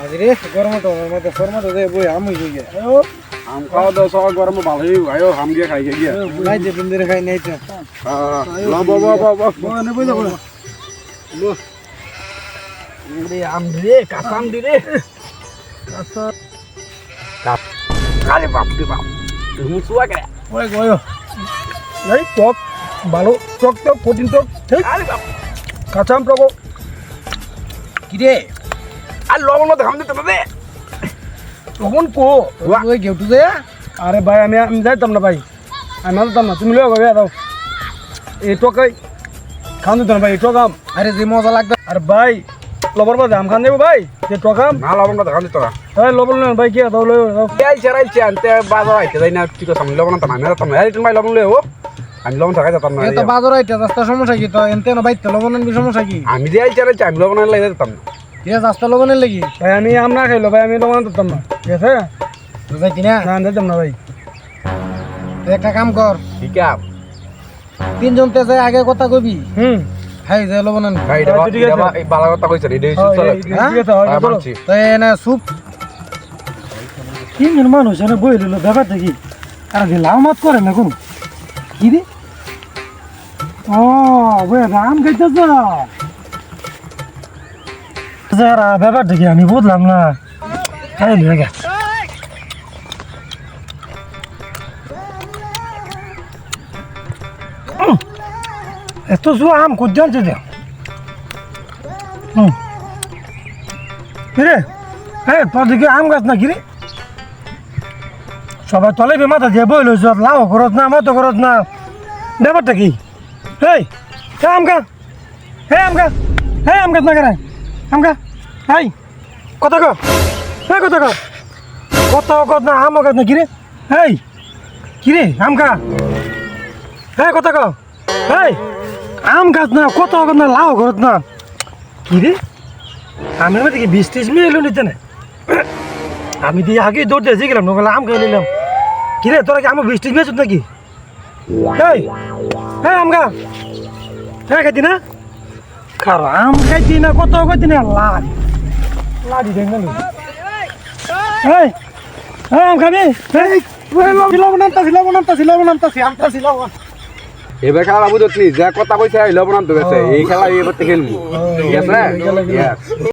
আরে গরম তো মধ্যে শর্মা তো দেব আম হই গিয়ে আম খাওয়া দাওয়া সব গরমে ভালোই আয়ো হাম দিয়ে খাই গিয়ে নাই যে দিন ধরে খাই নাই তো লা বাবা নে বই যাবো রে আম রে কাঁচা আম দি রে কাঁচা আরে বাপ রে বাপ তুমি সুয়া কে ওই গয়ো নাই টক ভালো টক তো প্রোটিন টক ঠিক আরে বাপ কাঁচা আম টক কি রে আর লবণ মতো খাম দিতে হবে লবণ কো ওই গেউটু দে আরে ভাই আমি যাইতাম না ভাই আমি যাইতাম না তুমি লয়ে গবে দাও এই টকাই খান দিতাম ভাই এই টকাম আরে যে মজা লাগতো আরে ভাই লবণ বাদে আম খান দেবো ভাই যে টকাম না লবণ মতো খাম দিতে হবে হ্যাঁ লবণ নেন ভাই কি দাও লয়ে দাও এই চারাইছে আনতে বাজার আইতে যাই না কি কথা আমি লবণ তো মানে যেতাম না এই তুমি ভাই লবণ লয়ে ও আমি লবণ থাকাই যেতাম না এ তো বাজার আইতে রাস্তা সমস্যা কি তো এনতে না বাইতে লবণ আনবি সমস্যা কি আমি যে এই চারাইছে আমি লবণ আনলে যেতাম না এ রাস্তা লবণের লাগি ভাই আমি আম না খাইলো ভাই আমি লবণ আনতাম না ঠিক আছে যাইতি না না যেতাম না ভাই একটা কাম কর ঠিক আছে তিনজন তে যায় আগে কথা কবি হাই যে লবণ আনবি ভাই এটা এই বালা কথা কইছ রে এই সুস্থ লাগে ঠিক আছে তাই না সুপ তিনজন মানুষ এনে বই রইল ব্যাপার দেখি আর লাউ মাত করে না কোন কি রে ও বই রাম খাইতেছ যারা ব্যাপার দেখি আমি বুঝলাম না খাই নিয়ে গেছে এত জো আম কোথায় আনছে দেখ কিরে হ্যাঁ তোর দিকে আম গাছ না কিরে সবাই তলে মাথা দিয়ে বই লইছ লাউ করত না মতো করত না ব্যাপারটা কি এই আম গা হ্যাঁ আম গা হ্যাঁ আম গাছ না কেন আম গা এই কথা কো হ্যাঁ কথা কো কত না আম গাছ না কিরে এই কিরে আম গা হ্যাঁ কথা কো এই আম গাছ না কত না লাউ করত না কিরে আমের মধ্যে কি 20-30 মিনিট এলো নিতে না আমি দিয়ে আগে দৌড়তে এসে গেলাম নগেলা আম খাই নিলাম কিরে তোরা কি আমার 20-30 মিনিট নাকি এই হ্যাঁ আম গা হ্যাঁ খাইতি না কারো আম খাইতি না কত খাইতি না লাড়ি লাড়ি দেখ না এই হ্যাঁ আম খাবি এই লবণ আনতাছি এবার খেলা বুঝত নি যে কথা কইছে লবণ আনতে গেছে এই খেলা এবার খেলবো ঠিক আছে